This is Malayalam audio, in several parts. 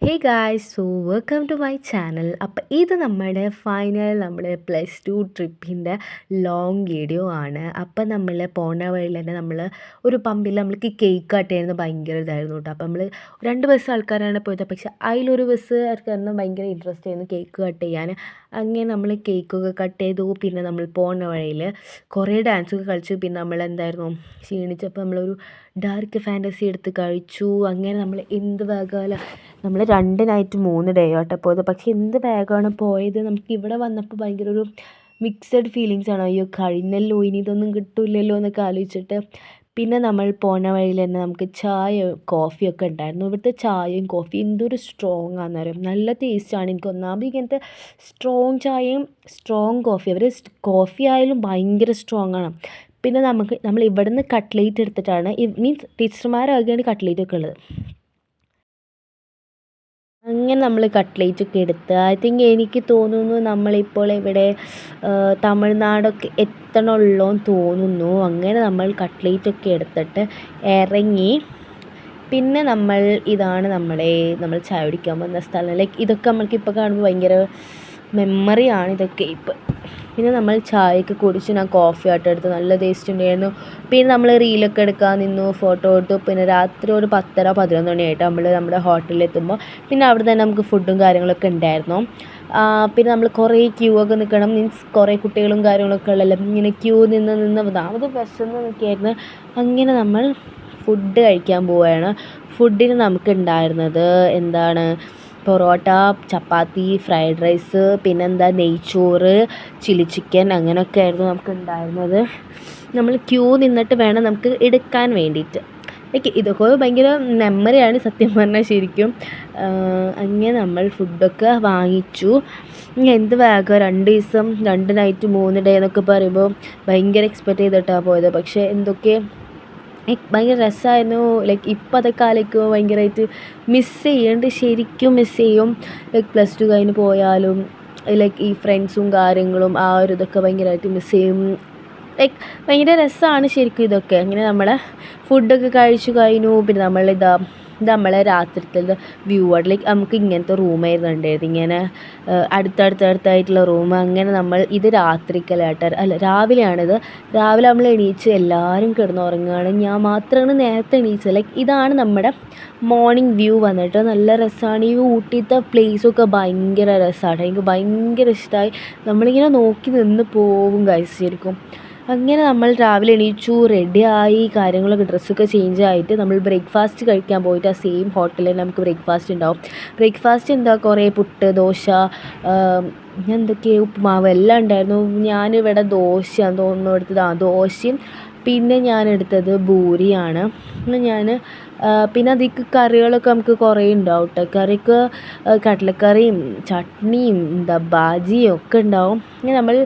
Hey guys, so welcome to my channel. അപ്പോൾ ഇത് നമ്മുടെ പ്ലസ് ടു ട്രിപ്പിൻ്റെ ലോങ് വീഡിയോ ആണ്. അപ്പോൾ നമ്മൾ പോണ വഴിയിൽ തന്നെ നമ്മൾ ഒരു പമ്പിൽ നമ്മൾക്ക് കേക്ക് കട്ട് ചെയ്യുന്നത് ഭയങ്കര ഇതായിരുന്നു കേട്ടോ. അപ്പോൾ നമ്മൾ 2 ബസ് ആൾക്കാരാണ് പോയത്. പക്ഷെ അതിലൊരു ബസ് ആൾക്കാരന് ഭയങ്കര ഇൻട്രസ്റ്റ് ആയിരുന്നു കേക്ക് കട്ട് ചെയ്യാൻ. അങ്ങനെ നമ്മൾ കേക്കൊക്കെ കട്ട് ചെയ്തു. പിന്നെ നമ്മൾ പോണ വഴിയിൽ കുറേ ഡാൻസൊക്കെ കളിച്ചു. പിന്നെ നമ്മൾ എന്തായിരുന്നു ക്ഷീണിച്ചപ്പോൾ നമ്മളൊരു ഡാർക്ക് ഫാൻറ്റസി എടുത്ത് കഴിച്ചു. അങ്ങനെ നമ്മൾ എന്ത് വേഗമല്ല, നമ്മൾ 2 നൈറ്റ് 3 ഡേ ആട്ടോ പോയത്. പക്ഷെ എന്ത് വേഗമാണ് പോയത്. നമുക്ക് ഇവിടെ വന്നപ്പോൾ ഭയങ്കര ഒരു മിക്സഡ് ഫീലിങ്സ് ആണ്. അയ്യോ കഴിഞ്ഞല്ലോ, ഇനി ഇതൊന്നും കിട്ടില്ലല്ലോ എന്നൊക്കെ ആലോചിച്ചിട്ട്. പിന്നെ നമ്മൾ പോണ വഴിയിൽ തന്നെ നമുക്ക് ചായ കോഫിയൊക്കെ ഉണ്ടായിരുന്നു. ഇവിടുത്തെ ചായയും കോഫിയും എന്തൊരു സ്ട്രോങ് ആണെന്ന് പറയും, നല്ല ടേസ്റ്റാണ്. എനിക്ക് ഒന്നാമത് ഇങ്ങനത്തെ സ്ട്രോങ് ചായയും സ്ട്രോങ് കോഫി, അവർ കോഫി ആയാലും ഭയങ്കര സ്ട്രോങ് ആണ്. പിന്നെ നമ്മൾ ഇവിടുന്ന് കട്ട്ലേറ്റ് എടുത്തിട്ടാണ്, മീൻസ് ടീച്ചർമാരാകെയാണ് കട്ട്ലേറ്റൊക്കെ ഉള്ളത്. അങ്ങനെ നമ്മൾ കട്ട്ലേറ്റൊക്കെ എടുത്ത്, ഐ തിങ്ക് എനിക്ക് തോന്നുന്നു നമ്മളിപ്പോൾ ഇവിടെ തമിഴ്നാടൊക്കെ എത്തണുള്ളൂ എന്ന് തോന്നുന്നു. അങ്ങനെ നമ്മൾ കട്ട്ലേറ്റൊക്കെ എടുത്തിട്ട് ഇറങ്ങി. പിന്നെ ഇതാണ് നമ്മൾ ചായ കുടിക്കാൻ വന്ന സ്ഥലം. ലൈക്ക് ഇതൊക്കെ നമ്മൾക്കിപ്പോൾ കാണുമ്പോൾ ഭയങ്കര മെമ്മറിയാണ് ഇതൊക്കെ ഇപ്പം. പിന്നെ നമ്മൾ ചായയൊക്കെ കുടിച്ച് ഞാൻ കോഫി ആയിട്ട് എടുത്ത്, നല്ല ടേസ്റ്റ് ഉണ്ടായിരുന്നു. പിന്നെ നമ്മൾ റീലൊക്കെ എടുക്കാൻ നിന്നു, ഫോട്ടോ എടുത്തു. പിന്നെ രാത്രി ഒരു 10:30-11 മണിയായിട്ട് നമ്മൾ നമ്മുടെ ഹോട്ടലിലെത്തുമ്പോൾ പിന്നെ അവിടെ തന്നെ നമുക്ക് ഫുഡും കാര്യങ്ങളൊക്കെ ഉണ്ടായിരുന്നു. പിന്നെ നമ്മൾ കുറേ ക്യൂ ഒക്കെ നിൽക്കണം, മീൻസ് കുറേ കുട്ടികളും കാര്യങ്ങളൊക്കെ ഉള്ളല്ലോ. ഇങ്ങനെ ക്യൂ നിന്ന് ഒന്നാമത് വിശന്ന് നിൽക്കുകയായിരുന്നു. അങ്ങനെ നമ്മൾ ഫുഡ് കഴിക്കാൻ പോവുകയാണ്. ഫുഡിന് നമുക്കുണ്ടായിരുന്നത് എന്താണ്, പൊറോട്ട, ചപ്പാത്തി, ഫ്രൈഡ് റൈസ്, പിന്നെന്താ നെയ്ച്ചോറ്, ചില്ലി ചിക്കൻ, അങ്ങനെയൊക്കെ ആയിരുന്നു നമുക്ക് ഉണ്ടായിരുന്നത്. നമ്മൾ ക്യൂ നിന്നിട്ട് വേണം നമുക്ക് എടുക്കാൻ വേണ്ടിയിട്ട്. ലൈക്ക് ഇതൊക്കെ ഭയങ്കര മെമ്മറിയാണ് സത്യം പറഞ്ഞാൽ ശരിക്കും. അങ്ങനെ നമ്മൾ ഫുഡൊക്കെ വാങ്ങിച്ചു. എന്ത് വേഗം 2 ദിവസം 2 നൈറ്റ് 3 ഡേ എന്നൊക്കെ പറയുമ്പോൾ ഭയങ്കര എക്സ്പെക്റ്റ് ചെയ്തിട്ടാണ് പോയത്. പക്ഷേ എന്തൊക്കെ ഭയങ്കര രസമായിരുന്നു. ലൈക്ക് ഇപ്പം അതൊക്കെ ആലോചിക്കുമ്പോൾ ഭയങ്കരമായിട്ട് മിസ്സ് ചെയ്യുന്നുണ്ട്, ശരിക്കും മിസ്സ് ചെയ്യും. ലൈക്ക് പ്ലസ് ടു കഴിഞ്ഞ് പോയാലും ലൈക്ക് ഈ ഫ്രണ്ട്സും കാര്യങ്ങളും ആ ഒരു ഇതൊക്കെ ഭയങ്കരമായിട്ട് മിസ്സ് ചെയ്യും. ലൈക്ക് ഭയങ്കര രസമാണ് ശരിക്കും ഇതൊക്കെ. അങ്ങനെ നമ്മൾ ഫുഡൊക്കെ കഴിച്ചു കഴിഞ്ഞു. പിന്നെ ഇത് നമ്മളെ രാത്രിത്തെ വ്യൂ ആണ്. ലൈക്ക് നമുക്ക് ഇങ്ങനത്തെ റൂമായിരുന്നു ഉണ്ടായത്, ഇങ്ങനെ അടുത്തടുത്തായിട്ടുള്ള റൂം. അങ്ങനെ ഇത് രാത്രിക്കലായിട്ട് അല്ല, രാവിലെയാണിത്. രാവിലെ നമ്മൾ എണീച്ച് എല്ലാവരും കിടന്നുറങ്ങുകയാണ്, ഞാൻ മാത്രമാണ് നേരത്തെ എണീച്ചത്. ലൈക്ക് ഇതാണ് നമ്മുടെ മോർണിംഗ് വ്യൂ വന്നിട്ട്. നല്ല രസമാണ്. ഈ ഊട്ടിത്തെ പ്ലേസൊക്കെ ഭയങ്കര രസമാണ്, എനിക്ക് ഭയങ്കര ഇഷ്ടമായി. നമ്മളിങ്ങനെ നോക്കി നിന്ന് പോവും ഗൈസ് ശരിക്കും. അങ്ങനെ നമ്മൾ രാവിലെ എണീച്ചു, റെഡിയായി, കാര്യങ്ങളൊക്കെ ഡ്രസ്സൊക്കെ ചേഞ്ച് ആയിട്ട് നമ്മൾ ബ്രേക്ക്ഫാസ്റ്റ് കഴിക്കാൻ പോയിട്ട് ആ സെയിം ഹോട്ടലിൽ നമുക്ക് ബ്രേക്ക്ഫാസ്റ്റ് ഉണ്ടാവും. ബ്രേക്ക്ഫാസ്റ്റ് എന്താ, കുറേ പുട്ട്, ദോശ, എന്തൊക്കെ ഉപ്പുമാവ് എല്ലാം ഉണ്ടായിരുന്നു. ഞാനിവിടെ ദോശയാണെന്ന് തോന്നുന്നു എടുത്തത്. ദോശയും പിന്നെ ഞാനെടുത്തത് പൂരിയാണ്. പിന്നെ അതിലേക്ക് കറികളൊക്കെ നമുക്ക് കുറേ ഉണ്ടാവും കേട്ടോ. കറിക്ക് കടലക്കറിയും ചട്നിയും ബാജിയും ഒക്കെ ഉണ്ടാവും. ഇങ്ങനെ നമ്മൾ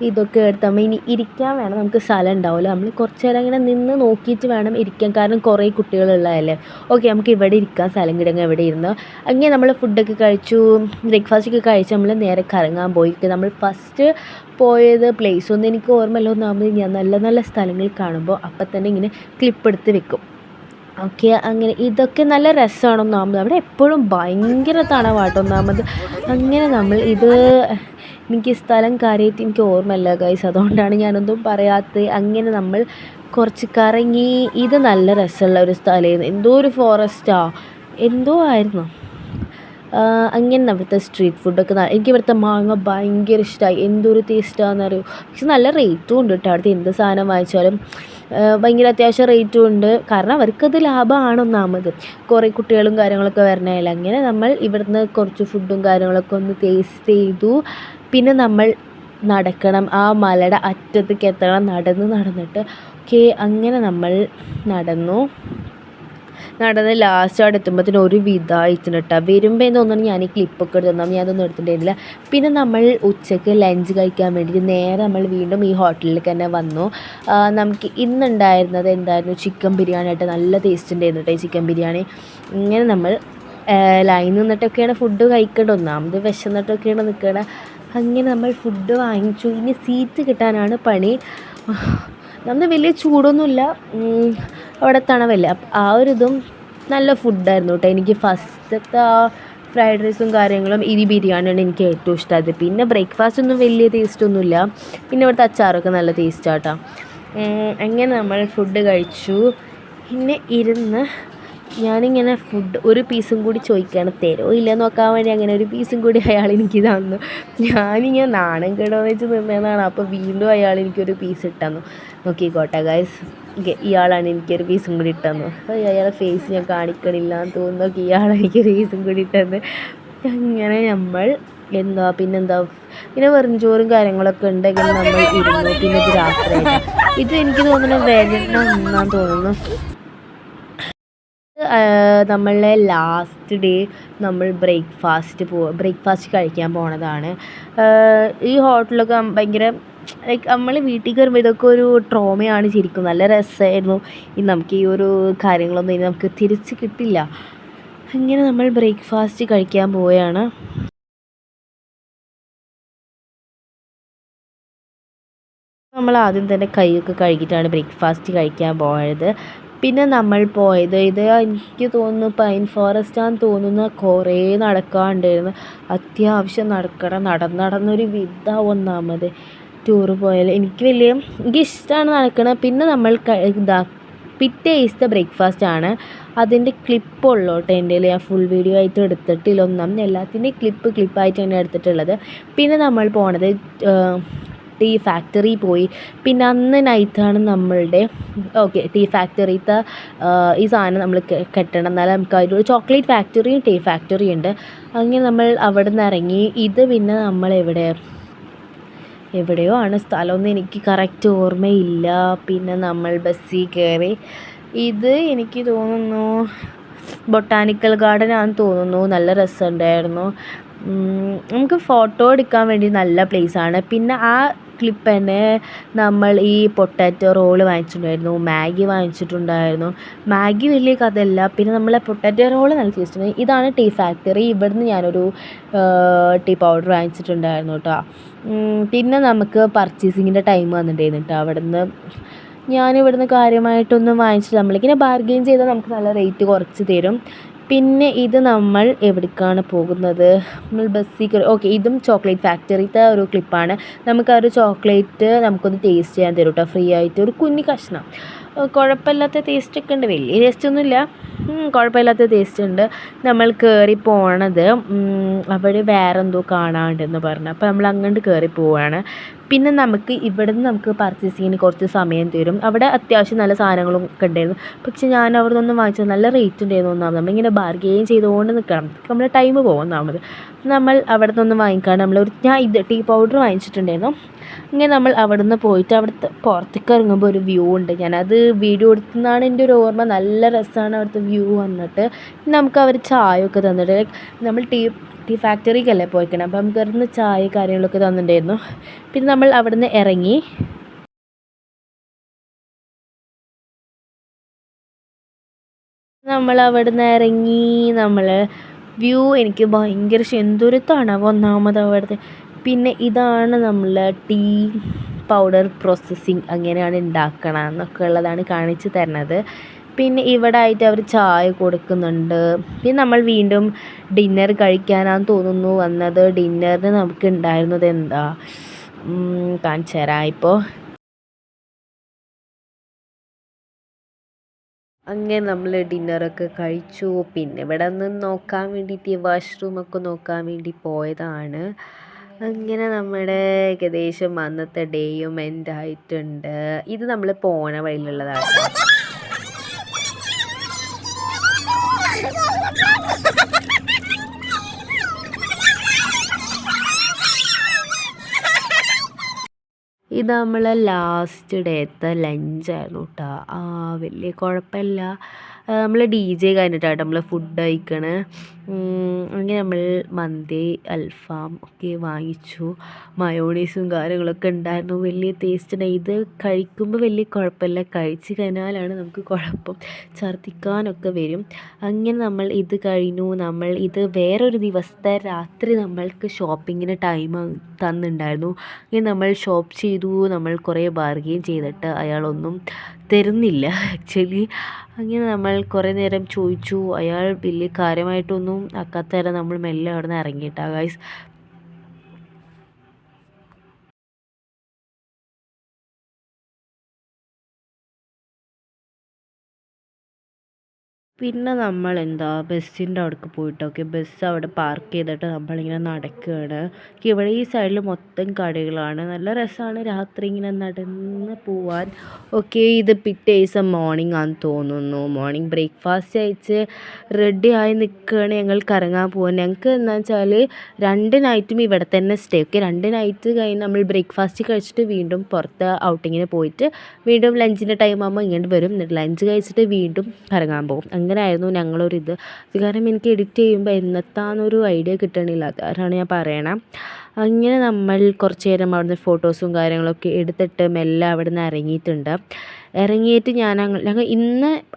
ഇതൊക്കെ എടുത്ത് നമ്മൾ ഇനി ഇരിക്കാൻ വേണം, നമുക്ക് സ്ഥലം ഉണ്ടാവില്ല. നമ്മൾ കുറച്ച് നേരം ഇങ്ങനെ നിന്ന് നോക്കിയിട്ട് വേണം ഇരിക്കാൻ, കാരണം കുറേ കുട്ടികളുള്ളതല്ലേ. ഓക്കെ, നമുക്ക് ഇവിടെ ഇരിക്കാൻ സ്ഥലം കിടങ്ങ് എവിടെ ഇരുന്ന്. അങ്ങനെ നമ്മൾ ഫുഡൊക്കെ കഴിച്ചു, ബ്രേക്ക്ഫാസ്റ്റൊക്കെ കഴിച്ച് നമ്മൾ നേരെ കറങ്ങാൻ പോയി. നമ്മൾ ഫസ്റ്റ് പോയത് പ്ലേസൊന്നും എനിക്ക് ഓർമ്മയില്ല. ഒന്നാമത് ഞാൻ നല്ല നല്ല സ്ഥലങ്ങൾ കാണുമ്പോൾ അപ്പം തന്നെ ഇങ്ങനെ ക്ലിപ്പ് എടുത്ത് വെക്കും. ഓക്കെ, അങ്ങനെ ഇതൊക്കെ നല്ല രസമാണ്. ഒന്നാമത് അവിടെ എപ്പോഴും ഭയങ്കര തണവാട്ടോ ഒന്നാമത്. അങ്ങനെ എനിക്ക് സ്ഥലം കാര്യമായിട്ട് എനിക്ക് ഓർമ്മയില്ല ഗൈസ്, അതുകൊണ്ടാണ് ഞാനൊന്നും പറയാത്തത്. അങ്ങനെ നമ്മൾ കുറച്ച് കറങ്ങി. ഇത് നല്ല രസമുള്ള ഒരു സ്ഥലമായിരുന്നു, എന്തോ ഒരു ഫോറസ്റ്റാ എന്തോ ആയിരുന്നു. അങ്ങനെ അവിടുത്തെ സ്ട്രീറ്റ് ഫുഡൊക്കെ എനിക്ക് ഇവിടുത്തെ മാങ്ങ ഭയങ്കര ഇഷ്ടമായി, എന്തൊരു ടേസ്റ്റാണെന്ന് അറിയും. പക്ഷെ നല്ല റേറ്റും ഉണ്ട് കേട്ടോ. അവിടുത്തെ എന്ത് സാധനം വാങ്ങിച്ചാലും ഭയങ്കര അത്യാവശ്യം റേറ്റും ഉണ്ട്, കാരണം അവർക്കത് ലാഭമാണ് ഒന്നാമത്. കുറേ കുട്ടികളും കാര്യങ്ങളൊക്കെ വരണതല്ല. അങ്ങനെ നമ്മൾ ഇവിടുന്ന് കുറച്ച് ഫുഡും കാര്യങ്ങളൊക്കെ ഒന്ന് ടേസ്റ്റ് ചെയ്തു. പിന്നെ നമ്മൾ നടക്കണം, ആ മലയുടെ അറ്റത്തേക്ക് എത്തണം, നടന്നിട്ട്. ഓക്കെ, അങ്ങനെ നമ്മൾ നടന്ന് ലാസ്റ്റ് അവിടെ എത്തുമ്പോഴത്തേനും ഒരു വിധമായിട്ടുണ്ട് കേട്ടോ. വരുമ്പോൾ തോന്നുന്നു ഞാൻ ഈ ക്ലിപ്പൊക്കെ എടുത്തു, ഞാനതൊന്നും എടുത്തിട്ടുണ്ടായിരുന്നില്ല. പിന്നെ നമ്മൾ ഉച്ചയ്ക്ക് ലഞ്ച് കഴിക്കാൻ വേണ്ടിയിട്ട് നേരെ നമ്മൾ വീണ്ടും ഈ ഹോട്ടലിലേക്ക് തന്നെ വന്നു. നമുക്ക് ഇന്നുണ്ടായിരുന്നത് എന്തായിരുന്നു, ചിക്കൻ ബിരിയാണി ആയിട്ട്. നല്ല ടേസ്റ്റ് ഉണ്ടായിരുന്നു കേട്ടോ ഈ ചിക്കൻ ബിരിയാണി. ഇങ്ങനെ നമ്മൾ ലൈൻ നിന്നിട്ടൊക്കെയാണ് ഫുഡ് കഴിക്കേണ്ടത്, ഒന്നാമത് വിശന്നിട്ടൊക്കെയാണ് നിൽക്കണം. അങ്ങനെ നമ്മൾ ഫുഡ് വാങ്ങിച്ചു. ഇനി സീറ്റ് കിട്ടാനാണ് പണി. നമ്മൾ വലിയ ചൂടൊന്നുമില്ല, അവിടെ തണവല്ല. ആ ഒരിതും നല്ല ഫുഡായിരുന്നു കേട്ടോ. എനിക്ക് ഫസ്റ്റത്തെ ഫ്രൈഡ് റൈസും കാര്യങ്ങളും ഈ ബിരിയാണിയാണ് എനിക്ക് ഏറ്റവും ഇഷ്ടമായത്. പിന്നെ ബ്രേക്ക്ഫാസ്റ്റ് ഒന്നും വലിയ ടേസ്റ്റൊന്നുമില്ല. പിന്നെ ഇവിടുത്തെ അച്ചാറൊക്കെ നല്ല ടേസ്റ്റാട്ടോ. അങ്ങനെ നമ്മൾ ഫുഡ് കഴിച്ചു. പിന്നെ ഇരുന്ന് ഞാനിങ്ങനെ ഫുഡ് ഒരു പീസും കൂടി ചോദിക്കുകയാണ്, തരുമോ ഇല്ല നോക്കാൻ വേണ്ടി. അങ്ങനെ ഒരു പീസും കൂടി അയാൾ എനിക്ക് തന്നു. ഞാനിങ്ങനെ നാണം കേടോന്ന് വെച്ച് നിന്നതാണ്. അപ്പോൾ വീണ്ടും അയാൾ എനിക്കൊരു പീസ് ഇട്ടന്നു. നോക്കിക്കോട്ടെ ഗൈസ്, ഇയാളാണ് എനിക്കൊരു പീസും കൂടി ഇട്ടന്നു. അയാളുടെ ഫേസ് ഞാൻ കാണിക്കണില്ല എന്ന് തോന്നുന്നു. ഇയാളാണ് എനിക്കൊരു പീസും കൂടി ഇട്ടന്ന്. അങ്ങനെ നമ്മൾ പിന്നെന്താ പിന്നെ വെറും ചോറും കാര്യങ്ങളൊക്കെ ഉണ്ടെങ്കിൽ നമ്മൾ ഇരുന്നു. പിന്നെ ഇത് രാത്രിയായിട്ട് ഇത് എനിക്ക് തോന്നുന്നു വേദന ഒന്നാന്ന് തോന്നുന്നു. നമ്മളെ ലാസ്റ്റ് ഡേ നമ്മൾ ബ്രേക്ക്ഫാസ്റ്റ് കഴിക്കാൻ പോണതാണ്. ഈ ഹോട്ടലൊക്കെ ഭയങ്കര ലൈക്ക് നമ്മൾ വീട്ടിൽ കയറുമ്പോൾ ഇതൊക്കെ ഒരു ട്രോമയാണ് ശരിക്കും. നല്ല രസമായിരുന്നു. നമുക്ക് ഈ ഒരു കാര്യങ്ങളൊന്നും ഇനി നമുക്ക് തിരിച്ച് കിട്ടില്ല. അങ്ങനെ നമ്മൾ ബ്രേക്ക്ഫാസ്റ്റ് കഴിക്കാൻ പോവുകയാണ്. നമ്മൾ ആദ്യം തന്നെ കൈയൊക്കെ കഴുകിയിട്ടാണ് ബ്രേക്ക്ഫാസ്റ്റ് കഴിക്കാൻ പോയത്. പിന്നെ നമ്മൾ പോയത് ഇത് എനിക്ക് തോന്നുന്നു പൈൻ ഫോറസ്റ്റാന്ന് തോന്നുന്നു. കുറേ നടക്കാനുണ്ടായിരുന്നു. അത്യാവശ്യം നടന്നൊരു വിധം. ഒന്നാമത് ടൂറ് പോയാൽ എനിക്കിഷ്ടമാണ് നടക്കണത്. പിന്നെ നമ്മൾ പിറ്റേ ദിവസത്തെ ബ്രേക്ക്ഫാസ്റ്റാണ്. അതിൻ്റെ ക്ലിപ്പുള്ളൂ കേട്ടോ എൻ്റെ കയ്യിൽ. ഞാൻ ഫുൾ വീഡിയോ ആയിട്ട് എടുത്തിട്ടില്ല. എല്ലാത്തിൻ്റെയും ക്ലിപ്പായിട്ട് തന്നെ എടുത്തിട്ടുള്ളത്. പിന്നെ നമ്മൾ പോണത് ടീ ഫാക്ടറി പോയി. പിന്നെ അന്ന് നൈറ്റാണ് നമ്മളുടെ ടീ ഫാക്ടറിത്തെ ഈ സാധനം നമ്മൾ കെട്ടണം, എന്നാലും നമുക്ക് അതിലൊരു ചോക്ലേറ്റ് ഫാക്ടറിയും ടീ ഫാക്ടറിയും ഉണ്ട്. അങ്ങനെ നമ്മൾ അവിടെ നിന്ന് ഇറങ്ങി. ഇത് പിന്നെ നമ്മൾ എവിടെയോ ആണ് സ്ഥലമൊന്നും എനിക്ക് കറക്റ്റ് ഓർമ്മയില്ല. പിന്നെ നമ്മൾ ബസ്സിൽ കയറി. ഇത് എനിക്ക് തോന്നുന്നു ബൊട്ടാനിക്കൽ ഗാർഡൻ ആണെന്ന് തോന്നുന്നു. നല്ല രസമുണ്ടായിരുന്നു. നമുക്ക് ഫോട്ടോ എടുക്കാൻ വേണ്ടി നല്ല പ്ലേസാണ്. പിന്നെ ആ ക്ലിപ്പ് തന്നെ നമ്മൾ ഈ പൊട്ടാറ്റോ റോള് വാങ്ങിച്ചിട്ടുണ്ടായിരുന്നു, മാഗി വാങ്ങിച്ചിട്ടുണ്ടായിരുന്നു. മാഗി വലിയ കഥയല്ല. പിന്നെ നമ്മളെ പൊട്ടാറ്റോ റോള് നല്ല ടേസ്റ്റ്. ഇതാണ് ടീ ഫാക്ടറി. ഇവിടുന്ന് ഞാനൊരു ടീ പൗഡർ വാങ്ങിച്ചിട്ടുണ്ടായിരുന്നു കേട്ടോ. പിന്നെ നമുക്ക് പർച്ചേസിങ്ങിൻ്റെ ടൈം വന്നിട്ടുണ്ടായിരുന്നു കേട്ടോ. ഞാനിവിടുന്ന് കാര്യമായിട്ടൊന്നും വാങ്ങിച്ചില്ല. നമ്മളിങ്ങനെ ബാർഗെയിൻ ചെയ്താൽ നമുക്ക് നല്ല റേറ്റ് കുറച്ച് തരും. പിന്നെ ഇത് നമ്മൾ എവിടേക്കാണ് പോകുന്നത്? നമ്മൾ ബസ്സിൽ കയറി. ഇതും ചോക്ലേറ്റ് ഫാക്ടറിത്തെ ഒരു ക്ലിപ്പാണ്. നമുക്ക് ആ ഒരു ചോക്ലേറ്റ് നമുക്കൊന്ന് ടേസ്റ്റ് ചെയ്യാൻ തരും കേട്ടോ, ഫ്രീ ആയിട്ട്. ഒരു കുഞ്ഞി കഷ്ണം. കുഴപ്പമില്ലാത്ത ടേസ്റ്റൊക്കെ ഉണ്ട്. വലിയ ടേസ്റ്റൊന്നുമില്ല, കുഴപ്പമില്ലാത്ത ടേസ്റ്റ് ഉണ്ട്. നമ്മൾ കയറി പോണത് അവിടെ വേറെ എന്തോ കാണാണ്ടെന്ന് പറഞ്ഞു. അപ്പോൾ നമ്മൾ അങ്ങോട്ട് കയറി പോവുകയാണ്. പിന്നെ നമുക്ക് പർച്ചേസിങ്ങിന് കുറച്ച് സമയം തരും. അവിടെ അത്യാവശ്യം നല്ല സാധനങ്ങളും ഒക്കെ ഉണ്ടായിരുന്നു. പക്ഷെ ഞാൻ അവിടെ നിന്നൊന്നും വാങ്ങിച്ചത് നല്ല റേറ്റ് ഉണ്ടായിരുന്നു. നമ്മളിങ്ങനെ ബാർഗെയിൻ ചെയ്തുകൊണ്ട് നിൽക്കണം, നമ്മുടെ ടൈം പോകും. നമ്മൾ അവിടെ നിന്നൊന്നും വാങ്ങിക്കാണ്ട് ഞാൻ ടീ പൗഡർ വാങ്ങിച്ചിട്ടുണ്ടായിരുന്നു. ഇങ്ങനെ നമ്മൾ അവിടെ നിന്ന് പോയിട്ട് അവിടുത്തെ പുറത്തേക്ക് ഇറങ്ങുമ്പോൾ ഒരു വ്യൂ ഉണ്ട്. ഞാനത് വീഡിയോ എടുക്കുന്നതാണ് എൻ്റെ ഒരു ഓർമ്മ. നല്ല രസമാണ് അവിടുത്തെ വ്യൂ വന്നിട്ട്. നമുക്ക് അവർ ചായ ഒക്കെ തന്നിട്ട്, നമ്മൾ ടീ ഫാക്ടറിക്കല്ലേ പോയിക്കണം. അപ്പം നമുക്ക് അവിടുന്ന് ചായ കാര്യങ്ങളൊക്കെ തന്നിട്ടുണ്ടായിരുന്നു. പിന്നെ നമ്മൾ അവിടെ നിന്ന് ഇറങ്ങി. നമ്മൾ വ്യൂ എനിക്ക് ഭയങ്കര എന്തൊരു തണവ് ഒന്നാമത് അവിടുത്തെ. പിന്നെ ഇതാണ് നമ്മൾ ടീ പൗഡർ പ്രോസസ്സിങ് അങ്ങനെയാണ് ഉണ്ടാക്കണം എന്നൊക്കെ ഉള്ളതാണ് കാണിച്ചു തരുന്നത്. പിന്നെ ഇവിടെ ആയിട്ട് അവർ ചായ കൊടുക്കുന്നുണ്ട്. പിന്നെ നമ്മൾ വീണ്ടും ഡിന്നർ കഴിക്കാനാന്ന് തോന്നുന്നു വന്നത്. ഡിന്നറിന് നമുക്ക് ഉണ്ടായിരുന്നത് എന്താ കാണിച്ചു തരാം. ഇപ്പോൾ അങ്ങനെ നമ്മൾ ഡിന്നറൊക്കെ കഴിച്ചു. പിന്നെ ഇവിടെ നിന്ന് നോക്കാൻ വേണ്ടിയിട്ട് വാഷ്റൂമൊക്കെ നോക്കാൻ വേണ്ടി പോയതാണ്. അങ്ങനെ നമ്മുടെ ഏകദേശം അന്നത്തെ ഡേയും എൻഡായിട്ടുണ്ട്. ഇത് നമ്മൾ പോണ വഴിയിലുള്ളതാണ്. ഇത് നമ്മളെ ലാസ്റ്റ് ഡേത്തെ ലഞ്ചായിരുന്നു കേട്ടോ. വലിയ കുഴപ്പമില്ല. നമ്മൾ DJ കഴിഞ്ഞിട്ടാണ് നമ്മൾ ഫുഡ് കഴിക്കണേ. അങ്ങനെ നമ്മൾ മന്തി അൽഫാം ഒക്കെ വാങ്ങിച്ചു. മയോണീസും കാര്യങ്ങളൊക്കെ ഉണ്ടായിരുന്നു. വലിയ ടേസ്റ്റ് ഉണ്ട്. ഇത് കഴിക്കുമ്പോൾ വലിയ കുഴപ്പമില്ല, കഴിച്ച് കഴിഞ്ഞാലാണ് നമുക്ക് കുഴപ്പം, ഛർദ്ദിക്കാനൊക്കെ വരും. അങ്ങനെ നമ്മൾ ഇത് കഴിഞ്ഞു. ഇത് വേറൊരു ദിവസത്തെ രാത്രി നമ്മൾക്ക് ഷോപ്പിങ്ങിന് ടൈം തന്നിട്ടുണ്ടായിരുന്നു. ഇങ്ങനെ നമ്മൾ ഷോപ്പ് ചെയ്തു. നമ്മൾ കുറേ ബാർഗെയിൻ ചെയ്തിട്ട് അയാളൊന്നും തരുന്നില്ല ആക്ച്വലി. അങ്ങനെ നമ്മൾ കുറേ നേരം ചോദിച്ചു, അയാൾ വലിയ കാര്യമായിട്ടൊന്നും ആക്കാത്തരം നമ്മൾ മെല്ലെ അവിടെ നിന്ന് ഇറങ്ങിയിട്ടാ ഗൈസ്. പിന്നെ നമ്മൾ എന്താ ബസ്സിൻ്റെ അവിടേക്ക് പോയിട്ട് ഓക്കെ, ബസ് അവിടെ പാർക്ക് ചെയ്തിട്ട് നമ്മളിങ്ങനെ നടക്കുകയാണ്. ഇവിടെ ഈ സൈഡിൽ മൊത്തം കടകളാണ്. നല്ല രസമാണ് രാത്രി ഇങ്ങനെ നടന്ന് പോവാൻ. ഓക്കെ, ഇത് പിറ്റേ ദിവസം മോർണിംഗ് ആണെന്ന് തോന്നുന്നു. മോർണിംഗ് ബ്രേക്ക്ഫാസ്റ്റ് കഴിച്ച് റെഡി ആയി നിൽക്കുകയാണ്. ഞങ്ങൾ കറങ്ങാൻ പോകാൻ. ഞങ്ങൾക്ക് എന്താണെന്ന് വെച്ചാൽ 2 നൈറ്റും ഇവിടെ തന്നെ സ്റ്റേ. ഓക്കെ, 2 നൈറ്റ് കഴിഞ്ഞ് നമ്മൾ ബ്രേക്ക്ഫാസ്റ്റ് കഴിച്ചിട്ട് വീണ്ടും പുറത്ത് ഔട്ടിങ്ങിന് പോയിട്ട് വീണ്ടും ലഞ്ചിൻ്റെ ടൈം ആകുമ്പോൾ ഇങ്ങോട്ട് വരും. എന്നിട്ട് ലഞ്ച് കഴിച്ചിട്ട് വീണ്ടും കറങ്ങാൻ പോകും. അങ്ങനെയായിരുന്നു ഞങ്ങളൊരിത്. അത് കാരണം എനിക്ക് എഡിറ്റ് ചെയ്യുമ്പോൾ എന്നത്താന്നൊരു ഐഡിയ കിട്ടണില്ല. അതാണ് ഞാൻ പറയണം. അങ്ങനെ നമ്മൾ കുറച്ച് നേരം അവിടുന്ന് ഫോട്ടോസും കാര്യങ്ങളൊക്കെ എടുത്തിട്ട് മെല്ലെ അവിടെ നിന്ന് ഇറങ്ങിയിട്ടുണ്ട്. ഇറങ്ങിയിട്ട് ഞങ്ങൾ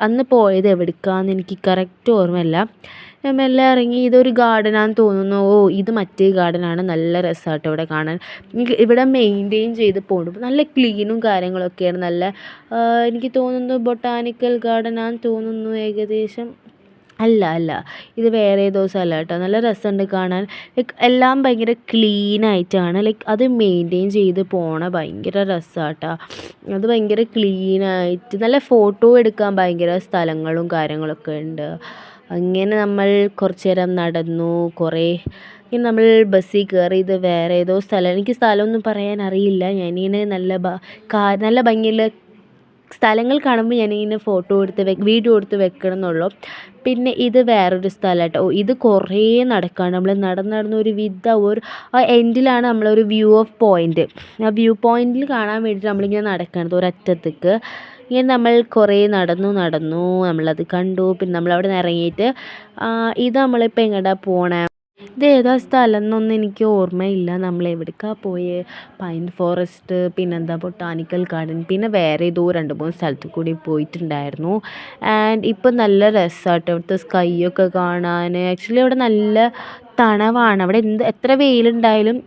അന്ന് പോയത് എവിടേക്കാന്ന് എനിക്ക് കറക്റ്റ് ഓർമ്മയില്ല. ഞാൻ മെല്ലെ ഇറങ്ങി. ഇതൊരു ഗാർഡനാണെന്ന് തോന്നുന്നു. ഓ, ഇത് മറ്റേ ഗാർഡനാണ്. നല്ല രസമാട്ടോ ഇവിടെ കാണാൻ. ഇവിടെ മെയിൻറ്റെയിൻ ചെയ്ത് പോകുന്നു. നല്ല ക്ലീനും കാര്യങ്ങളൊക്കെയാണ്. നല്ല എനിക്ക് തോന്നുന്നു ബൊട്ടാനിക്കൽ ഗാർഡനാന്ന് തോന്നുന്നു ഏകദേശം. അല്ല, ഇത് വേറെ ഏതോ സ്ഥലം കേട്ടോ. നല്ല രസമുണ്ട് കാണാൻ. ലൈക്ക് എല്ലാം ഭയങ്കര ക്ലീനായിട്ടാണ്. ലൈക്ക് അത് മെയിൻറ്റെയിൻ ചെയ്ത് പോണ ഭയങ്കര രസമാട്ടോ. അത് ഭയങ്കര ക്ലീനായിട്ട് നല്ല ഫോട്ടോ എടുക്കാൻ ഭയങ്കര സ്ഥലങ്ങളും കാര്യങ്ങളൊക്കെ ഉണ്ട്. അങ്ങനെ നമ്മൾ കുറച്ച് നേരം നടന്നു. ഇനി നമ്മൾ ബസ്സിൽ കയറി. ഇത് വേറെ ഏതോ സ്ഥലം. എനിക്ക് സ്ഥലമൊന്നും പറയാൻ അറിയില്ല. ഞാനിങ്ങനെ നല്ല ഭംഗിയുള്ള സ്ഥലങ്ങൾ കാണുമ്പോൾ ഞാനിങ്ങനെ ഫോട്ടോ എടുത്ത് വീഡിയോ എടുത്ത് വെക്കണം എന്നുള്ളൂ. പിന്നെ ഇത് വേറൊരു സ്ഥലം കേട്ടോ. ഇത് കുറേ നടക്കാണ്. നമ്മൾ നടന്ന് ഒരു ആ എൻഡിലാണ് നമ്മളൊരു വ്യൂ ഓഫ് പോയിൻ്റ്. ആ വ്യൂ പോയിൻ്റിൽ കാണാൻ വേണ്ടിയിട്ട് നമ്മളിങ്ങനെ നടക്കുന്നത് ഒരറ്റത്തേക്ക്. ഇങ്ങനെ നമ്മൾ കുറേ നടന്നു. നമ്മളത് കണ്ടു. പിന്നെ നമ്മളവിടെ നിന്ന് ഇറങ്ങിയിട്ട് ഇത് നമ്മളിപ്പോൾ എങ്ങോട്ടാണ് പോണേ, ഇത് ഏതാ സ്ഥലം എന്നൊന്നും എനിക്ക് ഓർമ്മയില്ല. നമ്മൾ എവിടേക്കാണ് പോയത്? പൈൻ ഫോറസ്റ്റ്, പിന്നെന്താ ബൊട്ടാനിക്കൽ ഗാർഡൻ, പിന്നെ വേറെ ഏതോ 2-3 സ്ഥലത്ത് കൂടി പോയിട്ടുണ്ടായിരുന്നു. ആൻഡ് ഇപ്പം നല്ല രസമാട്ടോ ഇവിടുത്തെ സ്കൈ ഒക്കെ കാണാൻ. ആക്ച്വലി അവിടെ നല്ല തണവാണ്. അവിടെ എത്ര വെയിലുണ്ടായാലും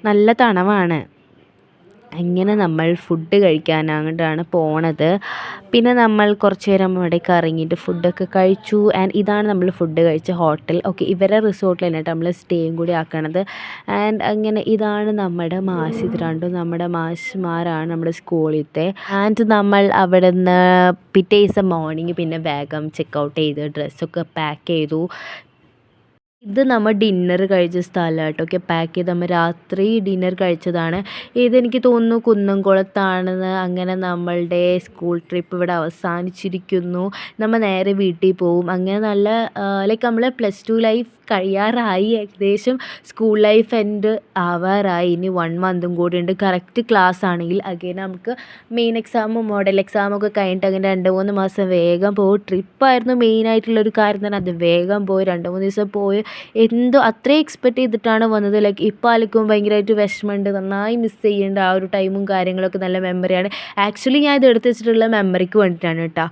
നല്ല തണവാണ്. അങ്ങനെ നമ്മൾ ഫുഡ് കഴിക്കാൻ അങ്ങോട്ടാണ് പോണത്. പിന്നെ നമ്മൾ കുറച്ച് നേരം അവിടെ കറങ്ങിയിട്ട് ഫുഡൊക്കെ കഴിച്ചു. ആൻഡ് ഇതാണ് നമ്മൾ ഫുഡ് കഴിച്ച ഹോട്ടൽ. ഓക്കെ, ഇവരെ റിസോർട്ടിൽ തന്നെയായിട്ട് നമ്മൾ സ്റ്റേയും കൂടി ആക്കണത്. ആൻഡ് അങ്ങനെ ഇതാണ് നമ്മുടെ മാഷ്. ഇത് രണ്ടും നമ്മുടെ മാഷ്മാരാണ് നമ്മുടെ സ്കൂളിലത്തെ. ആൻഡ് നമ്മൾ അവിടെ നിന്ന് പിറ്റേ ദിവസം മോർണിംഗ് പിന്നെ വേഗം ചെക്കൗട്ട് ചെയ്ത് ഡ്രസ്സൊക്കെ പാക്ക് ചെയ്തു. ഇത് നമ്മൾ ഡിന്നർ കഴിച്ച സ്ഥലം കേട്ടോ. ഓക്കെ, പാക്ക് ചെയ്ത് നമ്മൾ രാത്രി ഡിന്നർ കഴിച്ചതാണ്. ഇതെനിക്ക് തോന്നുന്നു കുന്നംകുളത്താണെന്ന്. അങ്ങനെ നമ്മളുടെ സ്കൂൾ ട്രിപ്പ് ഇവിടെ അവസാനിച്ചിരിക്കുന്നു. നമ്മൾ നേരെ വീട്ടിൽ പോവും. അങ്ങനെ നല്ല ലൈക്ക് നമ്മൾ +2 ലൈഫ് കഴിയാറായി. ഏകദേശം സ്കൂൾ ലൈഫ് എൻഡ് ആവാറായി. ഇനി 1 മന്തും കൂടി ഉണ്ട്. കറക്റ്റ് ക്ലാസ് ആണെങ്കിൽ അഗൈൻ നമുക്ക് മെയിൻ എക്സാമും മോഡൽ എക്സാമൊക്കെ കഴിഞ്ഞിട്ട് അങ്ങനെ 2-3 മാസം വേഗം പോകും. ട്രിപ്പായിരുന്നു മെയിനായിട്ടുള്ളൊരു കാര്യം തന്നെ. അത് വേഗം പോയി 2-3 ദിവസം പോയി എന്തോ അത്രയും എക്സ്പെക്റ്റ് ചെയ്തിട്ടാണ് വന്നത്. ലൈക്ക് ഇപ്പോൾ ആലോചിക്കുമ്പോൾ ഭയങ്കരമായിട്ട് വിഷമമുണ്ട്. നന്നായി മിസ് ചെയ്യുന്നുണ്ട് ആ ഒരു ടൈമും കാര്യങ്ങളൊക്കെ. നല്ല മെമ്മറിയാണ്. ആക്ച്വലി ഞാൻ ഇത് എടുത്ത് വെച്ചിട്ടുള്ള മെമ്മറിക്ക് വേണ്ടിയിട്ടാണ് കേട്ടോ.